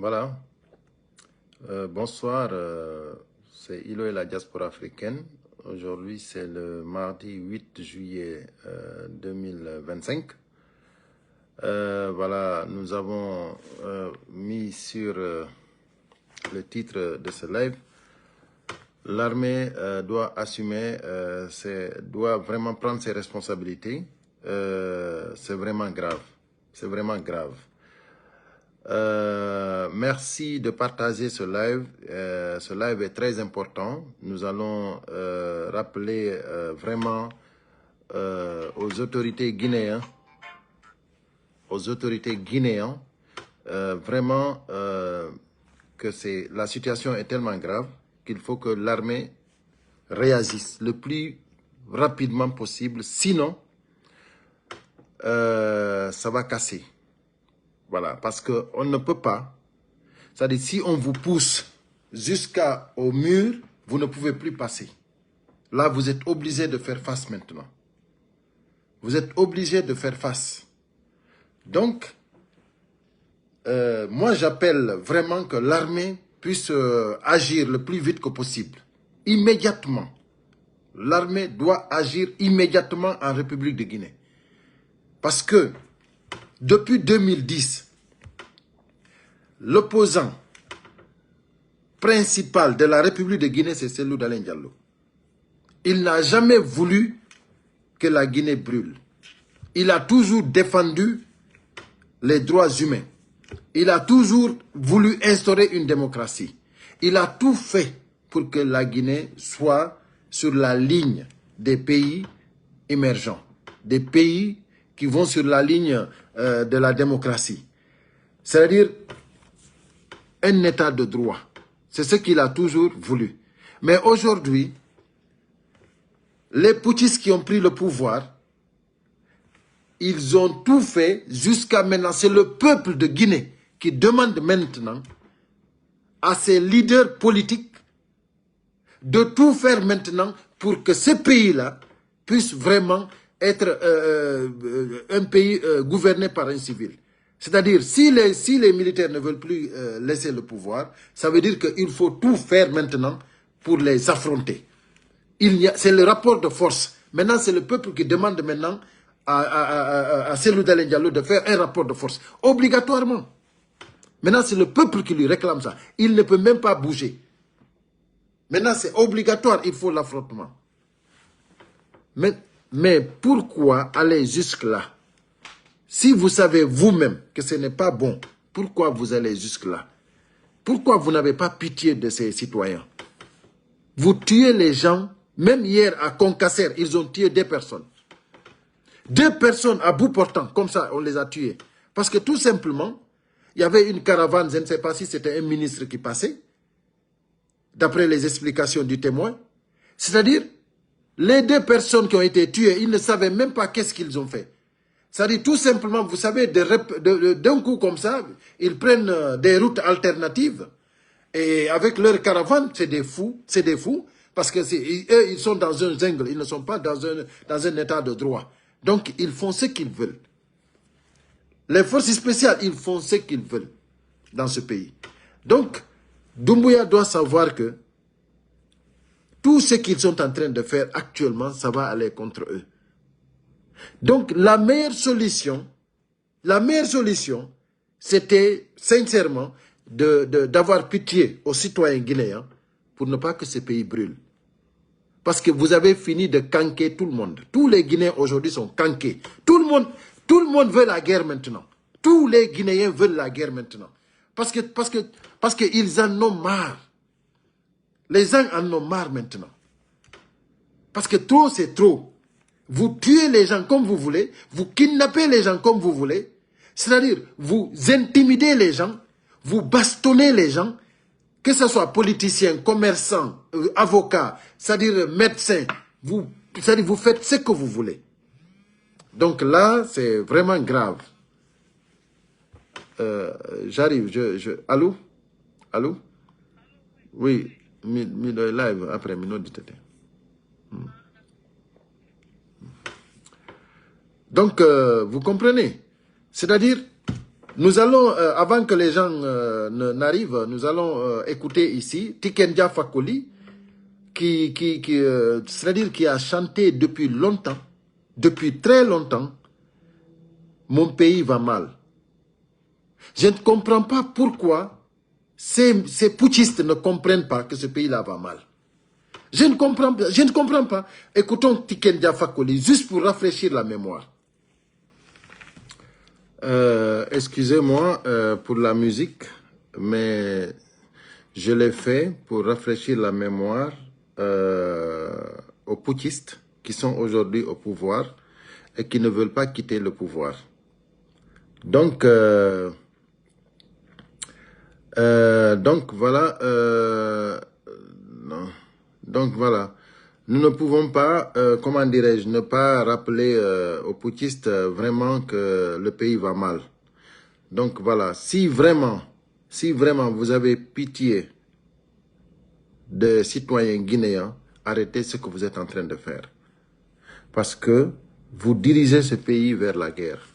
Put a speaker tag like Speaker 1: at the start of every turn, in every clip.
Speaker 1: Voilà. Bonsoir, c'est Ilo et la diaspora africaine. Aujourd'hui, c'est le mardi 8 juillet 2025. Voilà, nous avons mis sur le titre de ce live. L'armée doit assumer, doit vraiment prendre ses responsabilités. C'est vraiment grave. C'est vraiment grave. Merci de partager ce live. Ce live est très important. Nous allons rappeler vraiment aux autorités guinéennes, vraiment que la situation est tellement grave qu'il faut que l'armée réagisse le plus rapidement possible. Sinon, ça va casser. Voilà, parce qu'on ne peut pas, c'est-à-dire si on vous pousse jusqu'au mur, vous ne pouvez plus passer. Là, vous êtes obligé de faire face maintenant. Vous êtes obligé de faire face. Donc, moi j'appelle vraiment que l'armée puisse agir le plus vite que possible. Immédiatement. L'armée doit agir immédiatement en République de Guinée. Parce que, depuis 2010, l'opposant principal de la République de Guinée, c'est Cellou Dalein Diallo. Il n'a jamais voulu que la Guinée brûle. Il a toujours défendu les droits humains. Il a toujours voulu instaurer une démocratie. Il a tout fait pour que la Guinée soit sur la ligne des pays émergents, des pays qui vont sur la ligne de la démocratie. C'est-à-dire un état de droit. C'est ce qu'il a toujours voulu. Mais aujourd'hui, les putschistes qui ont pris le pouvoir, ils ont tout fait jusqu'à maintenant. C'est le peuple de Guinée qui demande maintenant à ses leaders politiques de tout faire maintenant pour que ce pays-là puisse vraiment être un pays gouverné par un civil. C'est-à-dire, si les militaires ne veulent plus laisser le pouvoir, ça veut dire qu'il faut tout faire maintenant pour les affronter. C'est le rapport de force. Maintenant, c'est le peuple qui demande maintenant à Cellou Dalein Diallo de faire un rapport de force, obligatoirement. Maintenant, c'est le peuple qui lui réclame ça. Il ne peut même pas bouger. Maintenant, c'est obligatoire, il faut l'affrontement. Mais pourquoi aller jusque-là? Si vous savez vous-même que ce n'est pas bon, pourquoi vous allez jusque-là? Pourquoi vous n'avez pas pitié de ces citoyens? Vous tuez les gens, même hier à Concasser, ils ont tué 2 personnes. 2 personnes à bout portant, comme ça, on les a tués. Parce que tout simplement, il y avait une caravane, je ne sais pas si c'était un ministre qui passait, d'après les explications du témoin. C'est-à-dire, les 2 personnes qui ont été tuées, ils ne savaient même pas qu'est-ce qu'ils ont fait. C'est-à-dire, tout simplement, vous savez, d'un coup comme ça, ils prennent des routes alternatives. Et avec leur caravane, c'est des fous, parce que eux, ils sont dans un jungle, ils ne sont pas dans un état de droit. Donc, ils font ce qu'ils veulent. Les forces spéciales, ils font ce qu'ils veulent dans ce pays. Donc, Doumbouya doit savoir que tout ce qu'ils sont en train de faire actuellement, ça va aller contre eux. Donc, la meilleure solution, c'était sincèrement d'avoir pitié aux citoyens guinéens pour ne pas que ce pays brûle. Parce que vous avez fini de canquer tout le monde. Tous les Guinéens aujourd'hui sont canqués. Tout le monde veut la guerre maintenant. Tous les Guinéens veulent la guerre maintenant. Parce qu'ils en ont marre. Les gens en ont marre maintenant. Parce que trop, c'est trop. Vous tuez les gens comme vous voulez. Vous kidnappez les gens comme vous voulez. C'est-à-dire, vous intimidez les gens. Vous bastonnez les gens. Que ce soit politiciens, commerçants, avocats, c'est-à-dire médecins. C'est-à-dire, vous faites ce que vous voulez. Donc là, c'est vraiment grave. J'arrive. Allô? Allô? Oui. Live après minute de Donc, vous comprenez? C'est-à-dire, Nous allons, avant que les gens n'arrivent, nous allons écouter ici Tikenja Fakoli, c'est-à-dire qui a chanté depuis longtemps, depuis très longtemps, mon pays va mal. Je ne comprends pas pourquoi ces putschistes ne comprennent pas que ce pays-là va mal. Je ne comprends pas. Écoutons Tikenja Fakoli, juste pour rafraîchir la mémoire. Excusez-moi pour la musique, mais je l'ai fait pour rafraîchir la mémoire aux putschistes qui sont aujourd'hui au pouvoir et qui ne veulent pas quitter le pouvoir. Donc voilà, non. Donc voilà, nous ne pouvons pas, comment dirais-je, ne pas rappeler aux putschistes vraiment que le pays va mal. Donc voilà, si vraiment vous avez pitié des citoyens guinéens, arrêtez ce que vous êtes en train de faire. Parce que vous dirigez ce pays vers la guerre.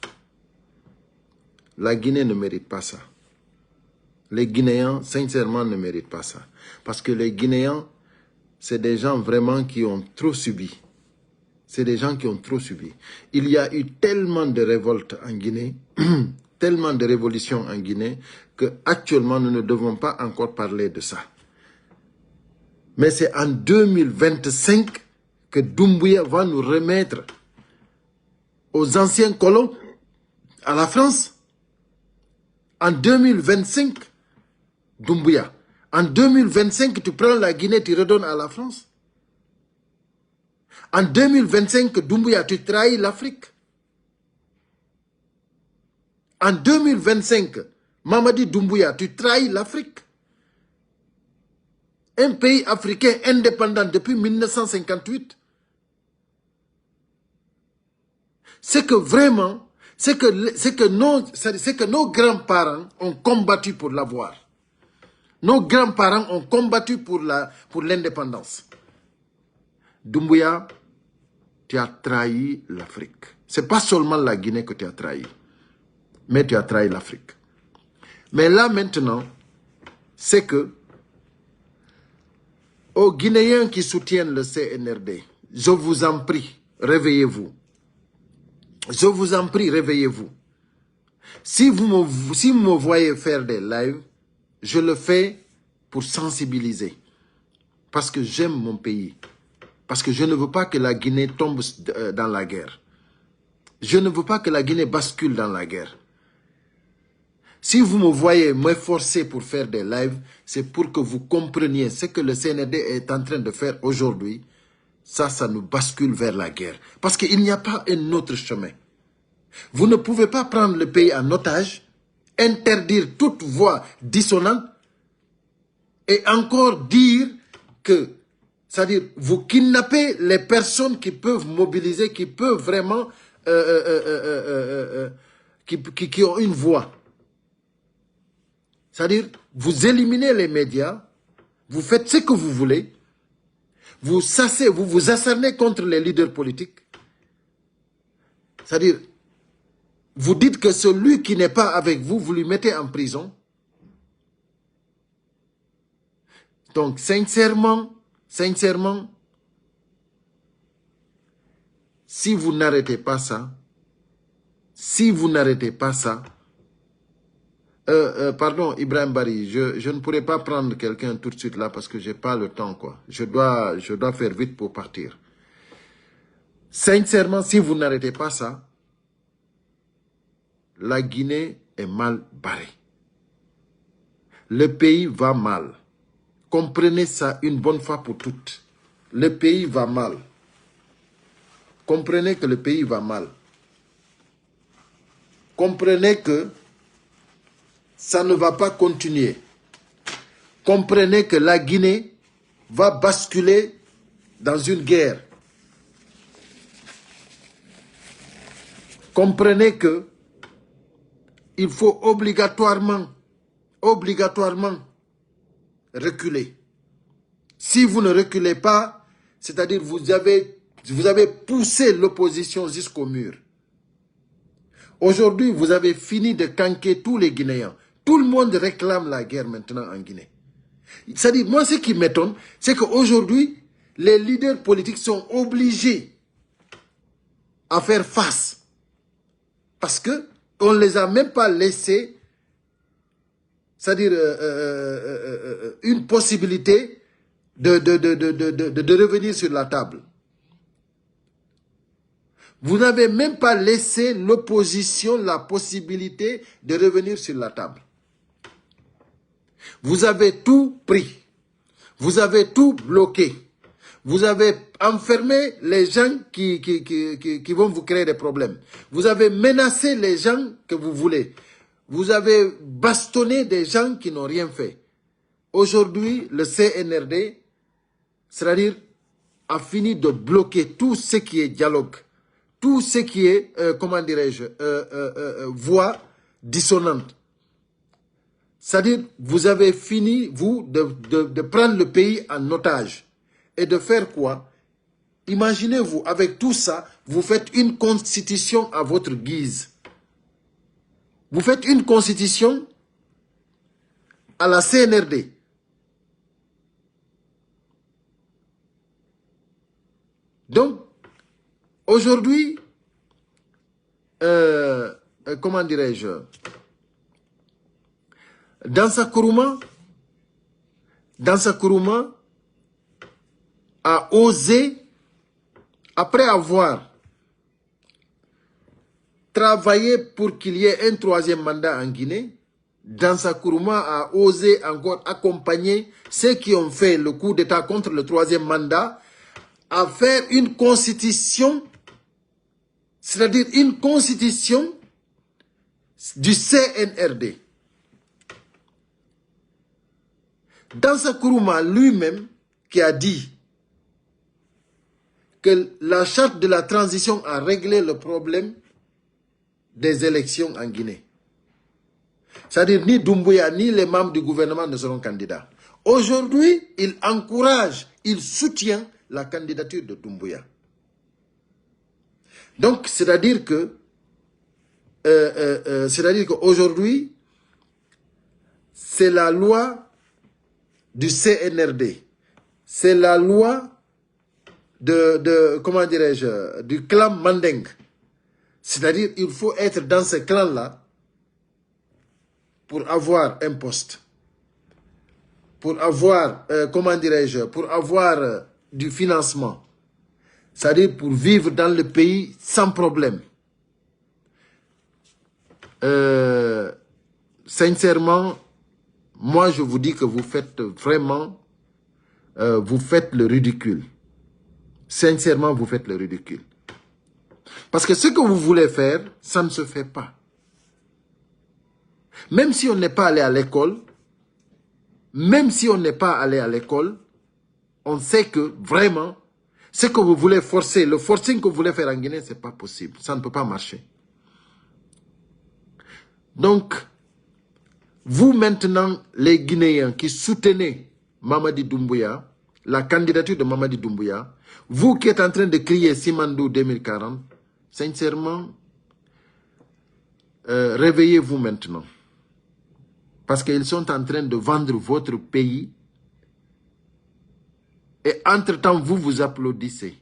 Speaker 1: La Guinée ne mérite pas ça. Les Guinéens, sincèrement, ne méritent pas ça. Parce que les Guinéens, c'est des gens vraiment qui ont trop subi. C'est des gens qui ont trop subi. Il y a eu tellement de révoltes en Guinée, tellement de révolutions en Guinée, qu'actuellement, nous ne devons pas encore parler de ça. Mais c'est en 2025 que Doumbouya va nous remettre aux anciens colons, à la France. En 2025, Doumbouya. En 2025, tu prends la Guinée, tu redonnes à la France. En 2025, Doumbouya, tu trahis l'Afrique. En 2025, Mamadi Doumbouya, tu trahis l'Afrique. Un pays africain indépendant depuis 1958. C'est que vraiment, c'est que nos grands-parents ont combattu pour l'avoir. Nos grands-parents ont combattu pour l'indépendance. Doumbouya, tu as trahi l'Afrique. Ce n'est pas seulement la Guinée que tu as trahi, mais tu as trahi l'Afrique. Mais là maintenant, c'est que aux Guinéens qui soutiennent le CNRD, je vous en prie, réveillez-vous. Je vous en prie, réveillez-vous. Si vous me voyez faire des lives, je le fais pour sensibiliser. Parce que j'aime mon pays. Parce que je ne veux pas que la Guinée tombe dans la guerre. Je ne veux pas que la Guinée bascule dans la guerre. Si vous me voyez m'efforcer pour faire des lives, c'est pour que vous compreniez ce que le CNRD est en train de faire aujourd'hui. Ça nous bascule vers la guerre. Parce qu'il n'y a pas un autre chemin. Vous ne pouvez pas prendre le pays en otage, interdire toute voix dissonante et encore dire que, c'est-à-dire, vous kidnappez les personnes qui peuvent mobiliser, qui peuvent vraiment, qui ont une voix. C'est-à-dire, vous éliminez les médias, vous faites ce que vous voulez, vous vous acharnez contre les leaders politiques. C'est-à-dire, vous dites que celui qui n'est pas avec vous, vous lui mettez en prison. Donc, sincèrement, si vous n'arrêtez pas ça, pardon, Ibrahim Bari, je ne pourrais pas prendre quelqu'un tout de suite là parce que je n'ai pas le temps, quoi. Je dois faire vite pour partir. Sincèrement, si vous n'arrêtez pas ça, la Guinée est mal barrée. Le pays va mal. Comprenez ça une bonne fois pour toutes. Le pays va mal. Comprenez que le pays va mal. Comprenez que ça ne va pas continuer. Comprenez que la Guinée va basculer dans une guerre. Comprenez que il faut obligatoirement reculer. Si vous ne reculez pas, c'est-à-dire vous avez poussé l'opposition jusqu'au mur. Aujourd'hui, vous avez fini de canquer tous les Guinéens. Tout le monde réclame la guerre maintenant en Guinée. C'est-à-dire, moi, ce qui m'étonne, c'est qu'aujourd'hui, les leaders politiques sont obligés à faire face. Parce qu'on ne les a même pas laissés, c'est-à-dire une possibilité de revenir sur la table. Vous n'avez même pas laissé l'opposition la possibilité de revenir sur la table. Vous avez tout pris. Vous avez tout bloqué. Vous avez enfermé les gens qui vont vous créer des problèmes. Vous avez menacé les gens que vous voulez. Vous avez bastonné des gens qui n'ont rien fait. Aujourd'hui, le CNRD, c'est-à-dire, a fini de bloquer tout ce qui est dialogue. Tout ce qui est, comment dirais-je, voix dissonante. C'est-à-dire, vous avez fini, vous, de prendre le pays en otage. Et de faire quoi? Imaginez-vous, avec tout ça, vous faites une constitution à votre guise. Vous faites une constitution à la CNRD. Donc, aujourd'hui, comment dirais-je, dans sa Kourouma a osé, après avoir travaillé pour qu'il y ait un troisième mandat en Guinée, Dansa Kourouma a osé encore accompagner ceux qui ont fait le coup d'État contre le troisième mandat à faire une constitution, c'est-à-dire une constitution du CNRD. Dansa Kourouma lui-même qui a dit que la charte de la transition a réglé le problème des élections en Guinée. C'est-à-dire ni Doumbouya ni les membres du gouvernement ne seront candidats. Aujourd'hui, il encourage, il soutient la candidature de Doumbouya. Donc, c'est-à-dire qu'aujourd'hui, c'est la loi du CNRD. C'est la loi comment dirais-je, du clan Mandeng. C'est-à-dire, il faut être dans ce clan-là pour avoir un poste. Pour avoir, comment dirais-je, pour avoir du financement. C'est-à-dire pour vivre dans le pays sans problème. Sincèrement, moi je vous dis que vous faites vraiment, vous faites le ridicule. Sincèrement, vous faites le ridicule. Parce que ce que vous voulez faire, ça ne se fait pas. Même si on n'est pas allé à l'école, même si on n'est pas allé à l'école, on sait que vraiment, ce que vous voulez forcer, le forcing que vous voulez faire en Guinée, ce n'est pas possible. Ça ne peut pas marcher. Donc, vous maintenant, les Guinéens qui soutenez Mamadi Doumbouya, la candidature de Mamadi Doumbouya, vous qui êtes en train de crier Simandou 2040, sincèrement, réveillez-vous maintenant. Parce qu'ils sont en train de vendre votre pays. Et entre-temps, vous vous applaudissez.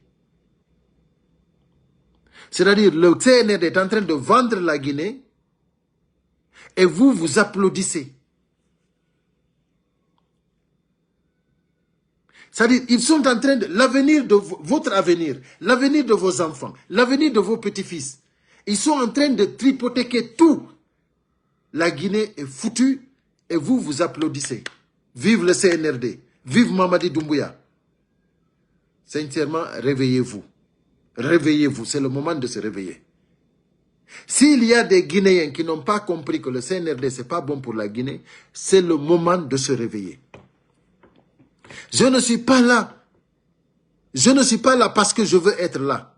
Speaker 1: C'est-à-dire, le CNRD est en train de vendre la Guinée. Et vous vous applaudissez. C'est-à-dire, ils sont en train de... L'avenir de votre avenir, l'avenir de vos enfants, l'avenir de vos petits-fils, ils sont en train de tripotéquer tout. La Guinée est foutue et vous vous applaudissez. Vive le CNRD, vive Mamadi Doumbouya. Sincèrement, réveillez-vous. Réveillez-vous, c'est le moment de se réveiller. S'il y a des Guinéens qui n'ont pas compris que le CNRD, ce n'est pas bon pour la Guinée, c'est le moment de se réveiller. Je ne suis pas là. Je ne suis pas là parce que je veux être là.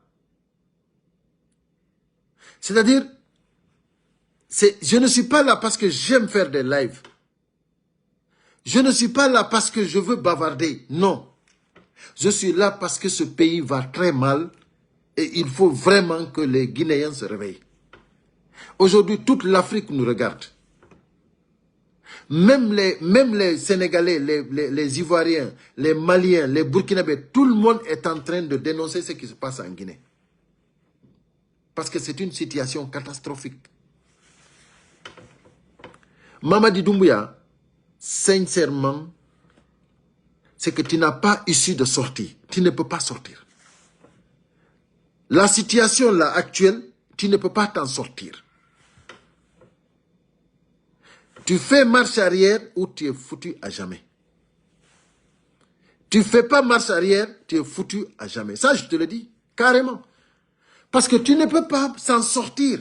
Speaker 1: C'est-à-dire, je ne suis pas là parce que j'aime faire des lives. Je ne suis pas là parce que je veux bavarder. Non. Je suis là parce que ce pays va très mal et il faut vraiment que les Guinéens se réveillent. Aujourd'hui, toute l'Afrique nous regarde. Même les Sénégalais, les Ivoiriens, les Maliens, les Burkinabés, tout le monde est en train de dénoncer ce qui se passe en Guinée. Parce que c'est une situation catastrophique. Mamadi Doumbouya, sincèrement, c'est que tu n'as pas issue de sortie. Tu ne peux pas sortir. La situation là actuelle, tu ne peux pas t'en sortir. Tu fais marche arrière ou tu es foutu à jamais. Tu ne fais pas marche arrière, tu es foutu à jamais. Ça, je te le dis, carrément. Parce que tu ne peux pas s'en sortir.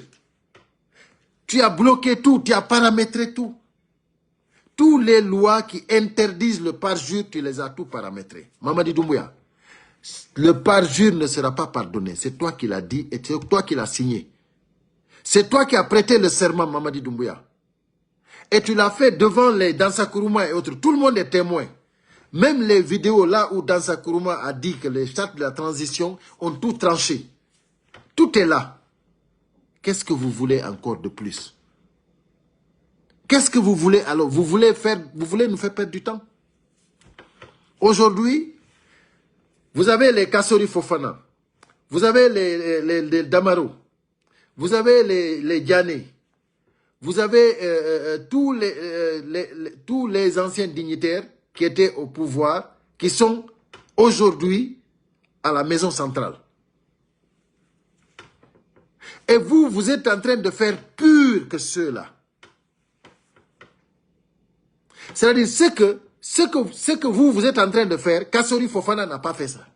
Speaker 1: Tu as bloqué tout, tu as paramétré tout. Toutes les lois qui interdisent le parjure, tu les as tout paramétrées. Mamadi Doumbouya, le parjure ne sera pas pardonné. C'est toi qui l'as dit et c'est toi qui l'as signé. C'est toi qui as prêté le serment, Mamadi Doumbouya. Et tu l'as fait devant les Dansa Kourouma et autres. Tout le monde est témoin. Même les vidéos là où Dansa Kourouma a dit que les chartes de la transition ont tout tranché. Tout est là. Qu'est-ce que vous voulez encore de plus? Qu'est-ce que vous voulez alors? Vous voulez nous faire perdre du temps? Aujourd'hui, vous avez les Kassori Fofana, vous avez les Damaro, vous avez les Diané, vous avez tous les anciens dignitaires qui étaient au pouvoir, qui sont aujourd'hui à la maison centrale. Et vous, vous êtes en train de faire pur que ceux-là. C'est-à-dire ce que vous êtes en train de faire, Kassori Fofana n'a pas fait ça.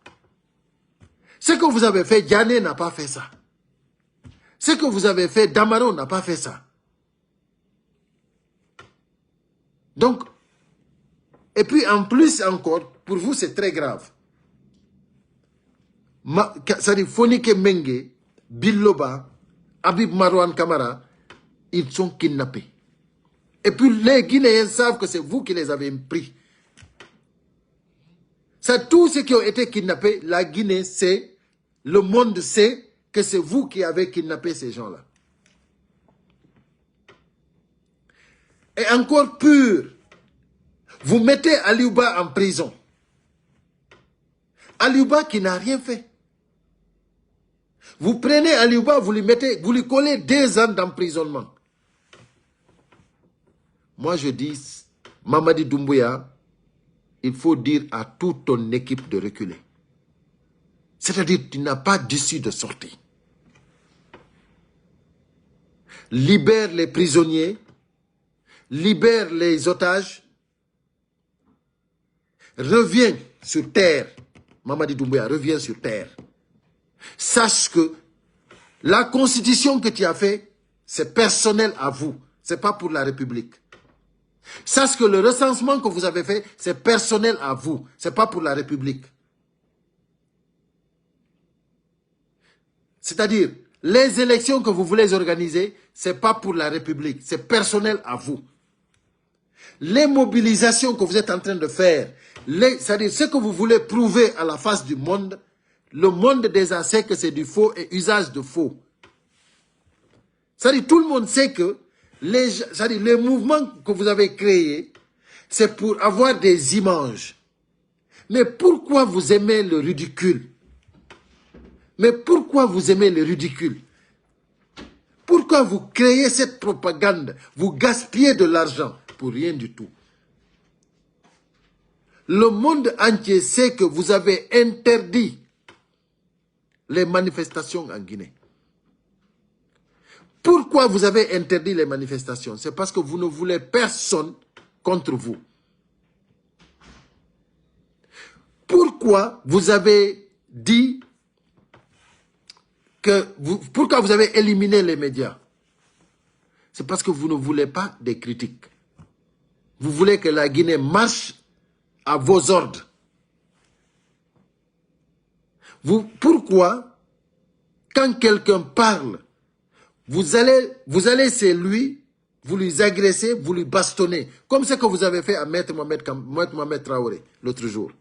Speaker 1: Ce que vous avez fait, Diané n'a pas fait ça. Ce que vous avez fait, Damaro n'a pas fait ça. Donc, et puis en plus encore, pour vous c'est très grave. C'est-à-dire Fonike Mengue, Biloba, Habib Marouane Kamara, ils sont kidnappés. Et puis les Guinéens savent que c'est vous qui les avez pris. C'est tous ceux qui ont été kidnappés, la Guinée sait, le monde sait que c'est vous qui avez kidnappé ces gens-là. Et encore pur, vous mettez Aliouba en prison. Aliouba qui n'a rien fait. Vous prenez Aliouba, vous lui collez 2 ans d'emprisonnement. Moi je dis, Mamadi Doumbouya, il faut dire à toute ton équipe de reculer. C'est-à-dire que tu n'as pas d'issue de sortie. Libère les prisonniers, libère les otages, reviens sur terre. Mamadi Doumbouya, reviens sur terre. Sache que la constitution que tu as faite, c'est personnel à vous. Ce n'est pas pour la République. Sache que le recensement que vous avez fait, c'est personnel à vous. Ce n'est pas pour la République. C'est-à-dire, les élections que vous voulez organiser, ce n'est pas pour la République. C'est personnel à vous. Les mobilisations que vous êtes en train de faire, c'est-à-dire ce que vous voulez prouver à la face du monde, le monde déjà sait que c'est du faux et usage de faux. C'est-à-dire tout le monde sait que les mouvements que vous avez créés, c'est pour avoir des images. Mais pourquoi vous aimez le ridicule? Mais pourquoi vous aimez le ridicule? Pourquoi vous créez cette propagande? Vous gaspillez de l'argent pour rien du tout. Le monde entier sait que vous avez interdit les manifestations en Guinée. Pourquoi vous avez interdit les manifestations? C'est parce que vous ne voulez personne contre vous. Pourquoi vous avez dit que pourquoi vous avez éliminé les médias? C'est parce que vous ne voulez pas des critiques. Vous voulez que la Guinée marche à vos ordres. Pourquoi, quand quelqu'un parle, vous allez chez lui, vous lui agressez, vous lui bastonnez, comme ce que vous avez fait à Maître Mohamed Traoré l'autre jour.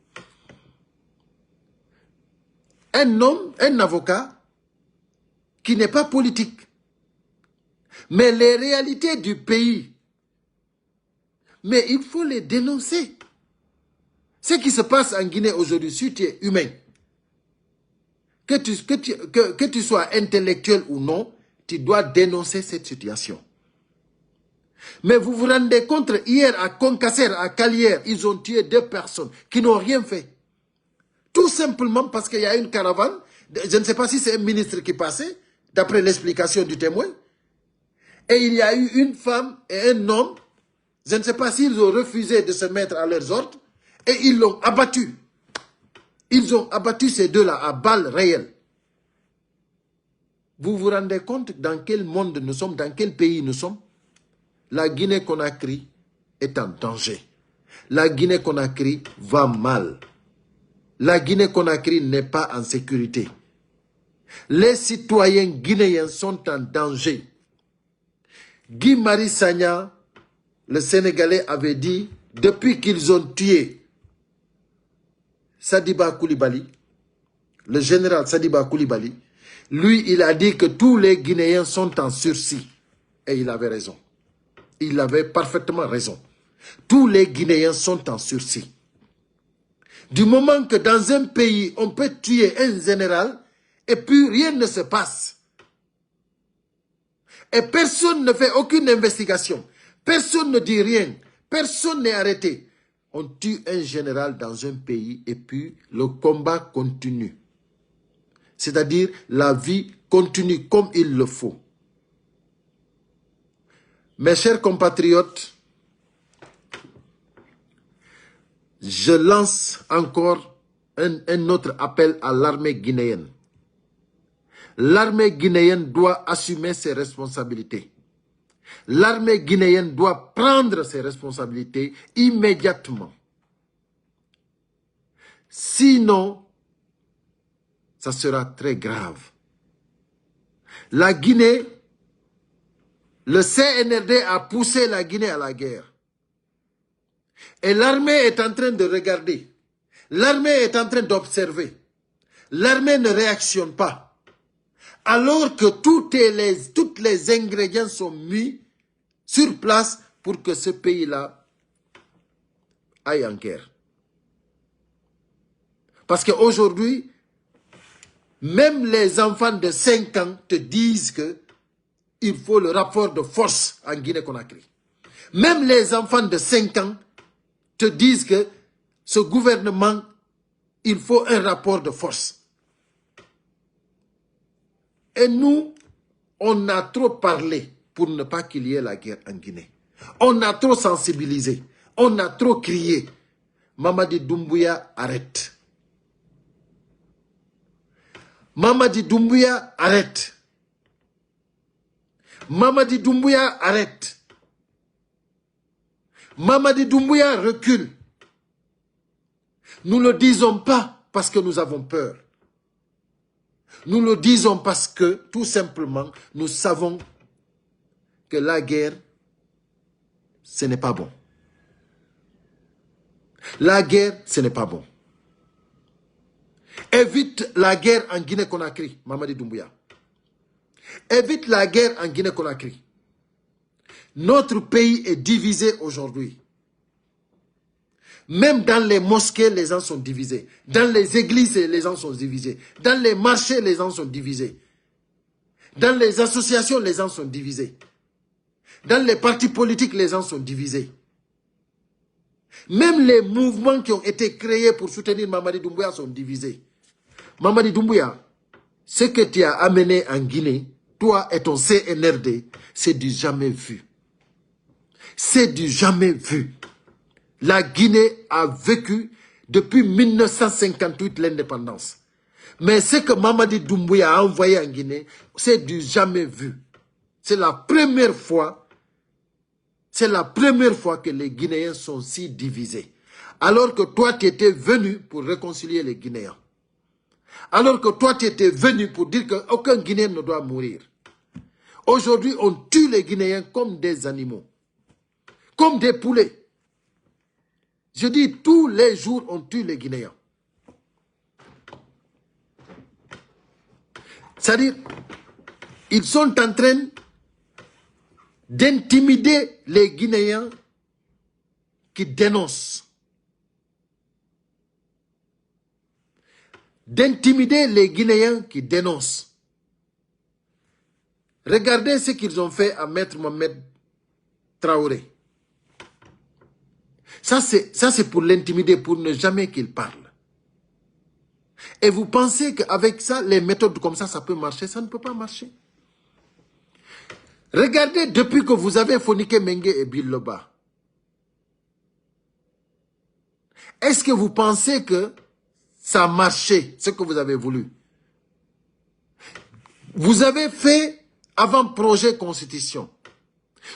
Speaker 1: Un homme, un avocat, qui n'est pas politique. Mais les réalités du pays, mais il faut les dénoncer. Ce qui se passe en Guinée aujourd'hui, si tu es humain, que tu sois intellectuel ou non, tu dois dénoncer cette situation. Mais vous vous rendez compte, hier à Concasser, à Calière, ils ont tué 2 personnes qui n'ont rien fait. Tout simplement parce qu'il y a une caravane, je ne sais pas si c'est un ministre qui passait, d'après l'explication du témoin, et il y a eu une femme et un homme, je ne sais pas s'ils ont refusé de se mettre à leurs ordres, et ils l'ont abattu. Ils ont abattu ces deux-là à balles réelles. Vous vous rendez compte dans quel monde nous sommes, dans quel pays nous sommes? La Guinée-Conakry est en danger. La Guinée-Conakry va mal. La Guinée-Conakry n'est pas en sécurité. Les citoyens guinéens sont en danger. Guy Marius Sagna, le Sénégalais, avait dit, depuis qu'ils ont tué Sadiba Koulibaly, le général Sadiba Koulibaly, lui, il a dit que tous les Guinéens sont en sursis. Et il avait raison. Il avait parfaitement raison. Tous les Guinéens sont en sursis. Du moment que dans un pays, on peut tuer un général et puis rien ne se passe. Et personne ne fait aucune investigation. Personne ne dit rien. Personne n'est arrêté. On tue un général dans un pays et puis le combat continue. C'est-à-dire la vie continue comme il le faut. Mes chers compatriotes, je lance encore un autre appel à l'armée guinéenne. L'armée guinéenne doit assumer ses responsabilités. L'armée guinéenne doit prendre ses responsabilités immédiatement. Sinon, ça sera très grave. La Guinée, le CNRD a poussé la Guinée à la guerre. Et l'armée est en train de regarder. L'armée est en train d'observer. L'armée ne réactionne pas. Alors que tous les ingrédients sont mis sur place pour que ce pays-là aille en guerre. Parce qu'aujourd'hui, même les enfants de 5 ans te disent qu'il faut le rapport de force en Guinée-Conakry. Même les enfants de 5 ans te disent que ce gouvernement, il faut un rapport de force. Et nous, on a trop parlé pour ne pas qu'il y ait la guerre en Guinée. On a trop sensibilisé. On a trop crié. Mamadi Doumbouya, arrête. Mamadi Doumbouya, arrête. Mamadi Doumbouya, arrête. Mamadi Doumbouya, recule. Nous ne le disons pas parce que nous avons peur. Nous le disons parce que, tout simplement, nous savons que la guerre, ce n'est pas bon. La guerre, ce n'est pas bon. Évite la guerre en Guinée-Conakry, Mamadi Doumbouya. Évite la guerre en Guinée-Conakry. Notre pays est divisé aujourd'hui. Même dans les mosquées, les gens sont divisés. Dans les églises, les gens sont divisés. Dans les marchés, les gens sont divisés. Dans les associations, les gens sont divisés. Dans les partis politiques, les gens sont divisés. Même les mouvements qui ont été créés pour soutenir Mamadi Doumbouya sont divisés. Mamadi Doumbouya, ce que tu as amené en Guinée, toi et ton CNRD, c'est du jamais vu. C'est du jamais vu. La Guinée a vécu depuis 1958 l'indépendance. Mais ce que Mamadi Doumbouya a envoyé en Guinée, c'est du jamais vu. C'est la première fois que les Guinéens sont si divisés. Alors que toi, tu étais venu pour réconcilier les Guinéens. Alors que toi, tu étais venu pour dire qu'aucun Guinéen ne doit mourir. Aujourd'hui, on tue les Guinéens comme des animaux. Comme des poulets. Je dis, tous les jours, on tue les Guinéens. C'est-à-dire, ils sont en train d'intimider les Guinéens qui dénoncent. D'intimider les Guinéens qui dénoncent. Regardez ce qu'ils ont fait à Maître Mohamed Traoré. Ça, c'est pour l'intimider, pour ne jamais qu'il parle. Et vous pensez qu'avec ça, les méthodes comme ça peut marcher? Ça ne peut pas marcher. Regardez, depuis que vous avez Fonike Mengue et Biloba, est-ce que vous pensez que ça a marché, ce que vous avez voulu? Vous avez fait avant-projet constitution.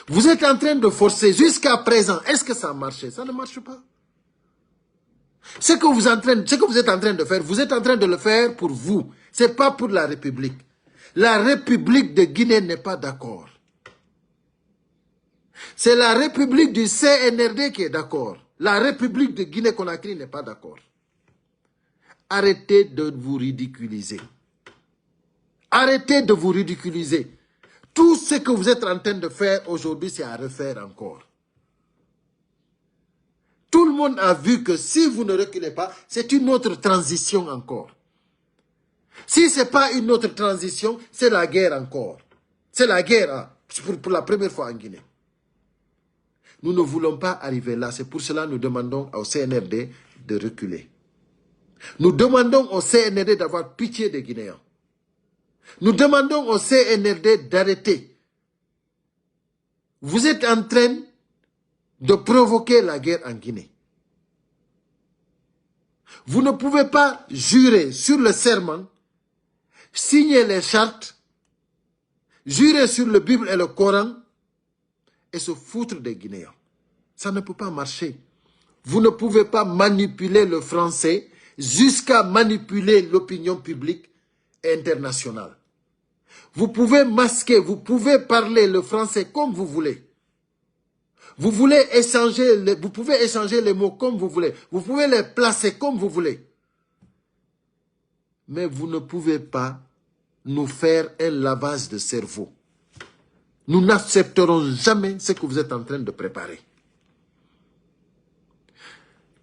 Speaker 1: Vous êtes en train de forcer jusqu'à présent. Est-ce que ça a marché? Ça ne marche pas. Ce que vous êtes en train de faire, vous êtes en train de le faire pour vous. Ce n'est pas pour la République. La République de Guinée n'est pas d'accord. C'est la République du CNRD qui est d'accord. La République de Guinée-Conakry n'est pas d'accord. Arrêtez de vous ridiculiser. Arrêtez de vous ridiculiser. Tout ce que vous êtes en train de faire aujourd'hui, c'est à refaire encore. Tout le monde a vu que si vous ne reculez pas, c'est une autre transition encore. Si ce n'est pas une autre transition, c'est la guerre encore. C'est la guerre hein, pour la première fois en Guinée. Nous ne voulons pas arriver là. C'est pour cela que nous demandons au CNRD de reculer. Nous demandons au CNRD d'avoir pitié des Guinéens. Nous demandons au CNRD d'arrêter. Vous êtes en train de provoquer la guerre en Guinée. Vous ne pouvez pas jurer sur le serment, signer les chartes, jurer sur la Bible et le Coran et se foutre des Guinéens. Ça ne peut pas marcher. Vous ne pouvez pas manipuler le français jusqu'à manipuler l'opinion publique internationale. Vous pouvez masquer, vous pouvez parler le français comme vous voulez. Vous pouvez échanger les mots comme vous voulez. Vous pouvez les placer comme vous voulez. Mais vous ne pouvez pas nous faire un lavage de cerveau. Nous n'accepterons jamais ce que vous êtes en train de préparer.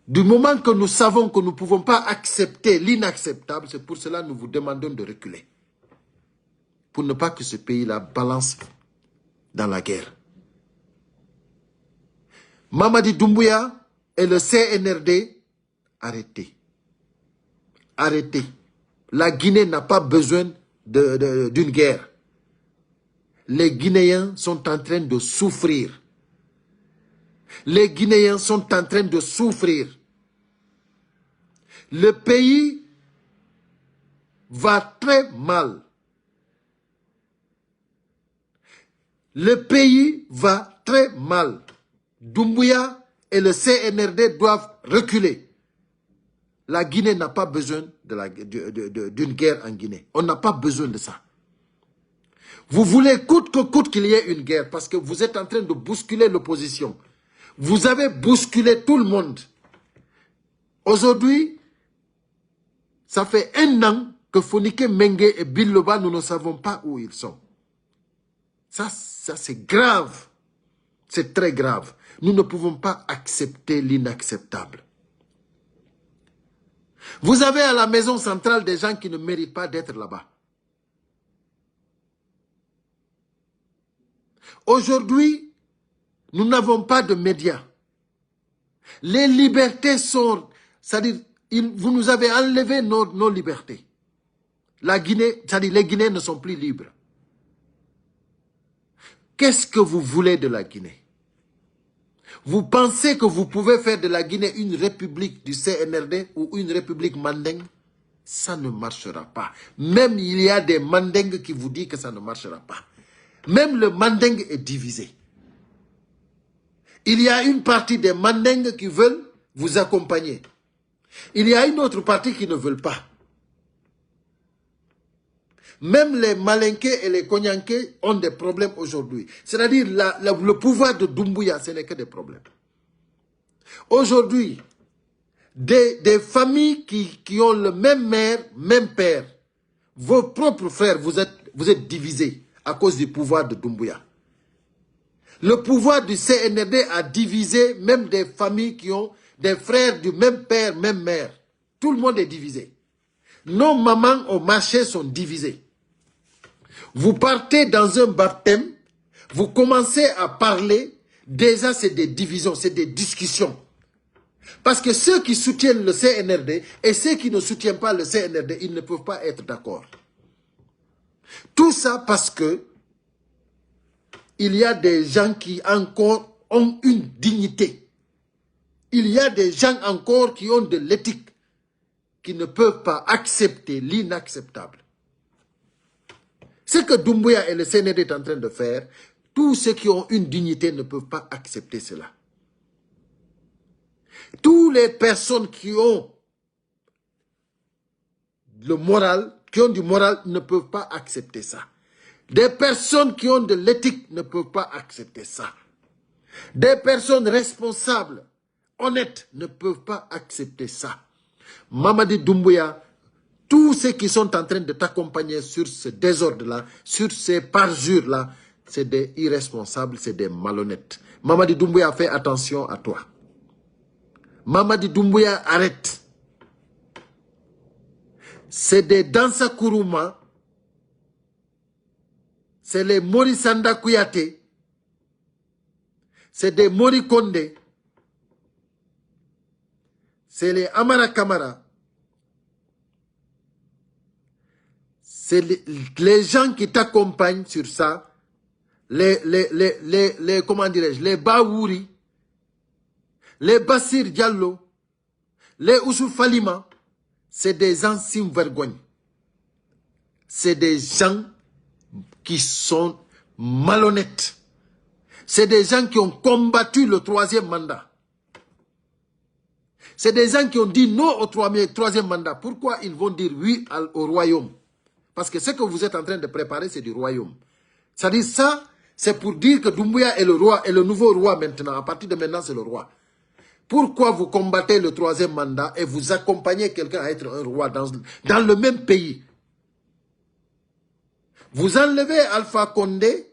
Speaker 1: Du moment que nous savons que nous ne pouvons pas accepter l'inacceptable, c'est pour cela que nous vous demandons de reculer. Pour ne pas que ce pays-là balance dans la guerre. Mamadi Doumbouya et le CNRD, arrêtez. Arrêtez. La Guinée n'a pas besoin d'une guerre. Les Guinéens sont en train de souffrir. Les Guinéens sont en train de souffrir. Le pays va très mal. Le pays va très mal. Doumbouya et le CNRD doivent reculer. La Guinée n'a pas besoin d'une guerre en Guinée. On n'a pas besoin de ça. Vous voulez coûte que coûte qu'il y ait une guerre parce que vous êtes en train de bousculer l'opposition. Vous avez bousculé tout le monde. Aujourd'hui, ça fait 1 an que Fonike Mengue et Biloba, nous ne savons pas où ils sont. Ça c'est grave. C'est très grave. Nous ne pouvons pas accepter l'inacceptable. Vous avez à la maison centrale des gens qui ne méritent pas d'être là-bas. Aujourd'hui, nous n'avons pas de médias. Les libertés sont... C'est-à-dire, vous nous avez enlevé nos libertés. La Guinée, c'est-à-dire les Guinéens ne sont plus libres. Qu'est-ce que vous voulez de la Guinée? Vous pensez que vous pouvez faire de la Guinée une république du CNRD ou une république mandingue? Ça ne marchera pas. Même il y a des mandingues qui vous disent que ça ne marchera pas. Même le mandingue est divisé. Il y a une partie des mandingues qui veulent vous accompagner. Il y a une autre partie qui ne veulent pas. Même les Malinqués et les Konyanké ont des problèmes aujourd'hui. C'est-à-dire le pouvoir de Doumbouya, ce n'est que des problèmes. Aujourd'hui, des familles qui ont le même mère, même père, vos propres frères, vous êtes divisés à cause du pouvoir de Doumbouya. Le pouvoir du CNRD a divisé même des familles qui ont des frères du même père, même mère. Tout le monde est divisé. Nos mamans au marché sont divisées. Vous partez dans un baptême, vous commencez à parler, déjà c'est des divisions, c'est des discussions. Parce que ceux qui soutiennent le CNRD et ceux qui ne soutiennent pas le CNRD, ils ne peuvent pas être d'accord. Tout ça parce que il y a des gens qui encore ont une dignité. Il y a des gens encore qui ont de l'éthique, qui ne peuvent pas accepter l'inacceptable. Ce que Doumbouya et le CNRD est en train de faire, tous ceux qui ont une dignité ne peuvent pas accepter cela. Toutes les personnes qui ont le moral, qui ont du moral, ne peuvent pas accepter ça. Des personnes qui ont de l'éthique ne peuvent pas accepter ça. Des personnes responsables, honnêtes, ne peuvent pas accepter ça. Mamadi Doumbouya, tous ceux qui sont en train de t'accompagner sur ce désordre-là, sur ces parjures-là, c'est des irresponsables, c'est des malhonnêtes. Mamadi Doumbouya, fais attention à toi. Mamadi Doumbouya, arrête. C'est des Dansa Kourouma, c'est les Morisanda Kouyaté, c'est des Mori Kondé, c'est les Amara Kamara, c'est les gens qui t'accompagnent sur ça, comment dirais-je, les Baouri, les Bassir Diallo, les Oussou Falima, c'est des gens sans vergogne. C'est des gens qui sont malhonnêtes. C'est des gens qui ont combattu le troisième mandat. C'est des gens qui ont dit non au troisième mandat. Pourquoi ils vont dire oui au royaume? Parce que ce que vous êtes en train de préparer, c'est du royaume. C'est-à-dire ça, c'est pour dire que Doumbouya est le roi, est le nouveau roi maintenant. À partir de maintenant, c'est le roi. Pourquoi vous combattez le troisième mandat et vous accompagnez quelqu'un à être un roi dans le même pays? Vous enlevez Alpha Condé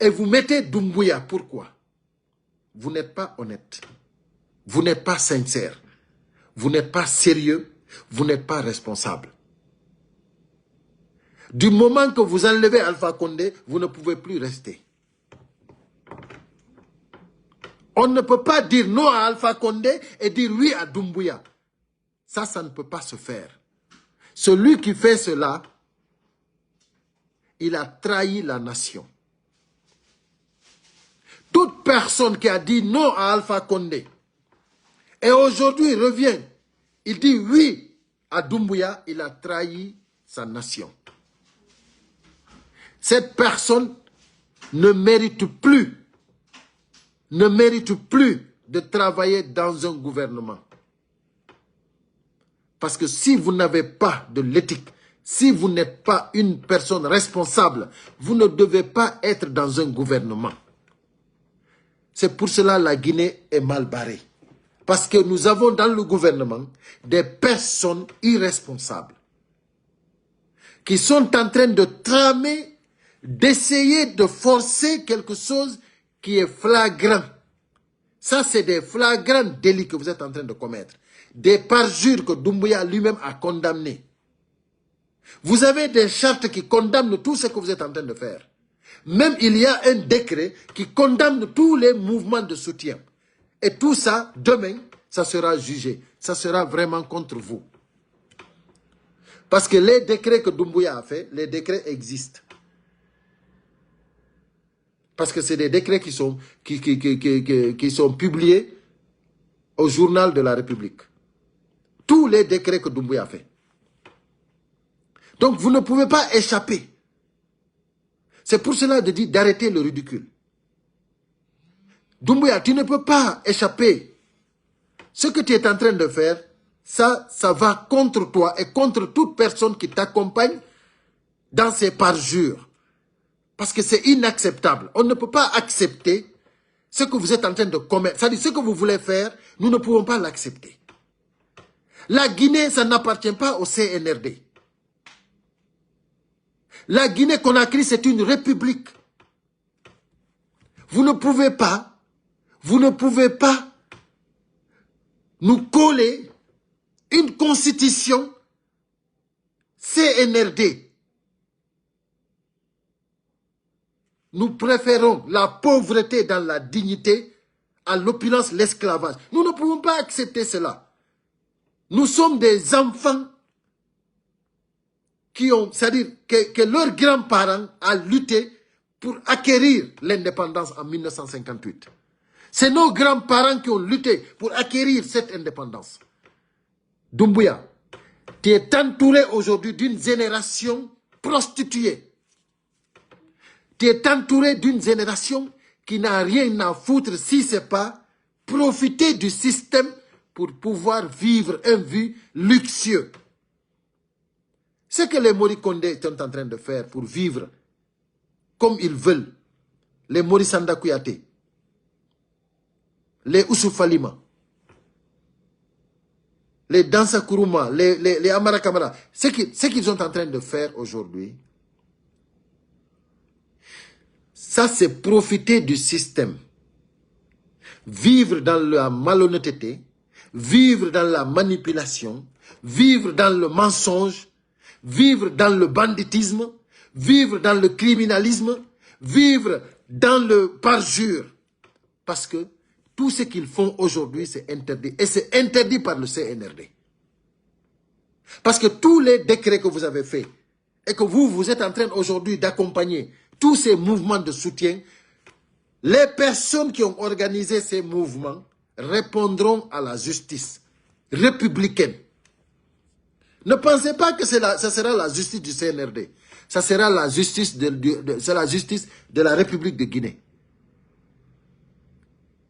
Speaker 1: et vous mettez Doumbouya. Pourquoi? Vous n'êtes pas honnête. Vous n'êtes pas sincère. Vous n'êtes pas sérieux. Vous n'êtes pas responsable. Du moment que vous enlevez Alpha Condé, vous ne pouvez plus rester. On ne peut pas dire non à Alpha Condé et dire oui à Doumbouya. Ça ne peut pas se faire. Celui qui fait cela, il a trahi la nation. Toute personne qui a dit non à Alpha Condé et aujourd'hui revient, il dit oui à Doumbouya, il a trahi sa nation. Cette personne ne mérite plus de travailler dans un gouvernement. Parce que si vous n'avez pas de l'éthique, si vous n'êtes pas une personne responsable, vous ne devez pas être dans un gouvernement. C'est pour cela que la Guinée est mal barrée. Parce que nous avons dans le gouvernement des personnes irresponsables qui sont en train de tramer, d'essayer de forcer quelque chose qui est flagrant. Ça, c'est des flagrants délits que vous êtes en train de commettre. Des parjures que Doumbouya lui-même a condamnées. Vous avez des chartes qui condamnent tout ce que vous êtes en train de faire. Même il y a un décret qui condamne tous les mouvements de soutien. Et tout ça, demain, ça sera jugé. Ça sera vraiment contre vous. Parce que les décrets que Doumbouya a fait, les décrets existent. Parce que c'est des décrets qui sont publiés au journal de la République. Tous les décrets que Doumbouya a fait. Donc vous ne pouvez pas échapper. C'est pour cela de dire d'arrêter le ridicule. Doumbouya, tu ne peux pas échapper. Ce que tu es en train de faire, ça va contre toi et contre toute personne qui t'accompagne dans ces parjures. Parce que c'est inacceptable. On ne peut pas accepter ce que vous êtes en train de commettre. C'est-à-dire ce que vous voulez faire, nous ne pouvons pas l'accepter. La Guinée, ça n'appartient pas au CNRD. La Guinée-Conakry, c'est une république. Vous ne pouvez pas nous coller une constitution CNRD. Nous préférons la pauvreté dans la dignité à l'opulence, l'esclavage. Nous ne pouvons pas accepter cela. Nous sommes des enfants qui ont, c'est-à-dire que leurs grands-parents ont lutté pour acquérir l'indépendance en 1958. C'est nos grands-parents qui ont lutté pour acquérir cette indépendance. Doumbouya, tu es entouré aujourd'hui d'une génération prostituée. Tu es entouré d'une génération qui n'a rien à foutre si ce n'est pas profiter du système pour pouvoir vivre une vie luxueuse. Ce que les Mori Kondé sont en train de faire pour vivre comme ils veulent, les Mori Sanda Kouyaté, les Oussoufalima, les Dansa Kourouma, les Amara Kamara, ce qu'ils sont en train de faire aujourd'hui, ça c'est profiter du système. Vivre dans la malhonnêteté, vivre dans la manipulation, vivre dans le mensonge, vivre dans le banditisme, vivre dans le criminalisme, vivre dans le parjure. Parce que tout ce qu'ils font aujourd'hui, c'est interdit. Et c'est interdit par le CNRD. Parce que tous les décrets que vous avez faits, et que vous êtes en train aujourd'hui d'accompagner tous ces mouvements de soutien, les personnes qui ont organisé ces mouvements répondront à la justice républicaine. Ne pensez pas que ça sera la justice du CNRD. Ça sera la justice de la République de Guinée.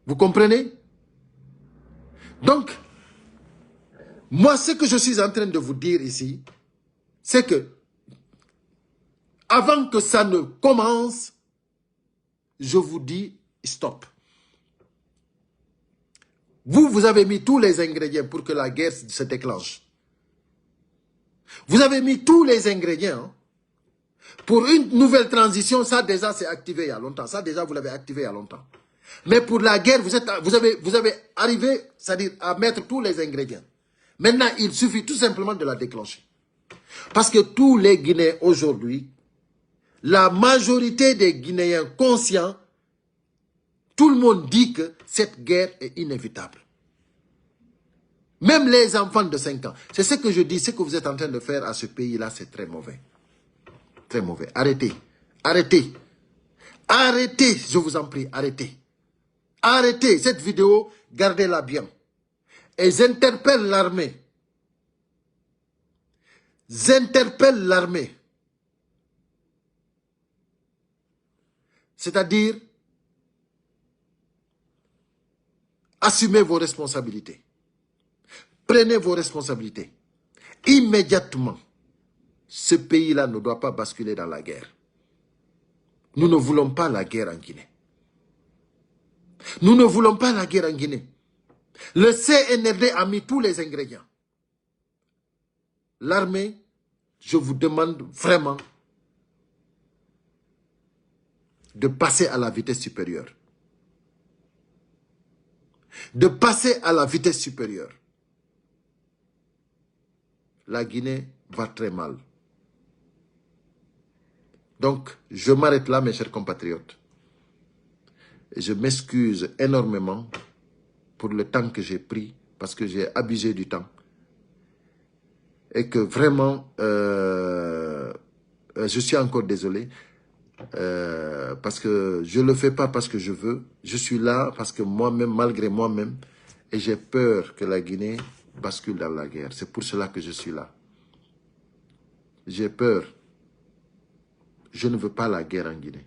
Speaker 1: Vous comprenez? Donc, moi, ce que je suis en train de vous dire ici, c'est que, avant que ça ne commence, je vous dis stop. Vous avez mis tous les ingrédients pour que la guerre se déclenche. Vous avez mis tous les ingrédients. Hein. Pour une nouvelle transition, ça déjà c'est activé il y a longtemps. Ça déjà vous l'avez activé il y a longtemps. Mais pour la guerre, vous avez arrivé, c'est-à-dire à mettre tous les ingrédients. Maintenant, il suffit tout simplement de la déclencher. Parce que tous les Guinéens aujourd'hui, la majorité des Guinéens conscients, tout le monde dit que cette guerre est inévitable. Même les enfants de 5 ans. C'est ce que je dis, ce que vous êtes en train de faire à ce pays-là, c'est très mauvais. Très mauvais. Arrêtez. Arrêtez. Arrêtez, je vous en prie, arrêtez. Arrêtez cette vidéo, gardez-la bien. Et j'interpelle l'armée. J'interpelle l'armée. C'est-à-dire, assumez vos responsabilités. Prenez vos responsabilités. Immédiatement, ce pays-là ne doit pas basculer dans la guerre. Nous ne voulons pas la guerre en Guinée. Nous ne voulons pas la guerre en Guinée. Le CNRD a mis tous les ingrédients. L'armée, je vous demande vraiment de passer à la vitesse supérieure. De passer à la vitesse supérieure. La Guinée va très mal. Donc, je m'arrête là, mes chers compatriotes. Et je m'excuse énormément pour le temps que j'ai pris, parce que j'ai abusé du temps. Et que vraiment, je suis encore désolé. Parce que je ne le fais pas parce que je veux. Je suis là parce que moi-même, malgré moi-même, et j'ai peur que la Guinée bascule dans la guerre. C'est pour cela que je suis là. J'ai peur. Je ne veux pas la guerre en Guinée.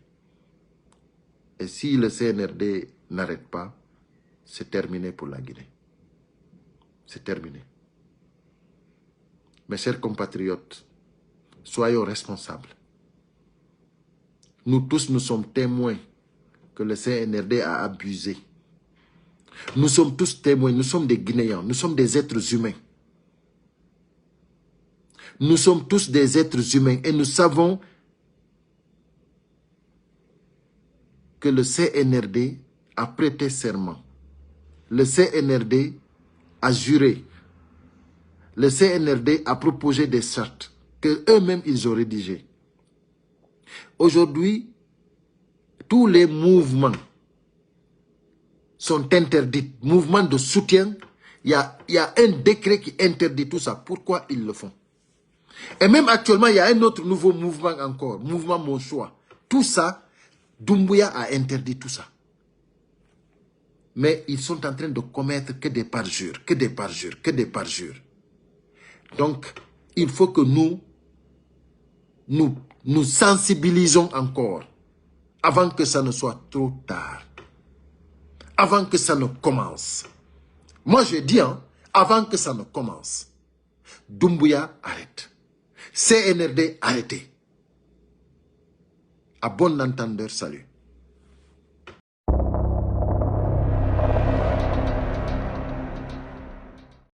Speaker 1: Et si le CNRD n'arrête pas, c'est terminé pour la Guinée. C'est terminé. Mes chers compatriotes, soyons responsables. Nous tous, nous sommes témoins que le CNRD a abusé. Nous sommes tous témoins, nous sommes des Guinéens, nous sommes des êtres humains. Nous sommes tous des êtres humains et nous savons que le CNRD a prêté serment. Le CNRD a juré. Le CNRD a proposé des chartes que eux-mêmes ils ont rédigées. Aujourd'hui, tous les mouvements sont interdits. Mouvements de soutien, il y a un décret qui interdit tout ça. Pourquoi ils le font? Et même actuellement, il y a un autre nouveau mouvement encore, mouvement Mon Choix. Tout ça, Doumbouya a interdit tout ça. Mais ils sont en train de commettre que des parjures, que des parjures, que des parjures. Donc, il faut que nous sensibilisons encore avant que ça ne soit trop tard. Avant que ça ne commence. Moi, je dis, hein, avant que ça ne commence. Doumbouya, arrête. CNRD, arrêtez. À bon entendeur, salut.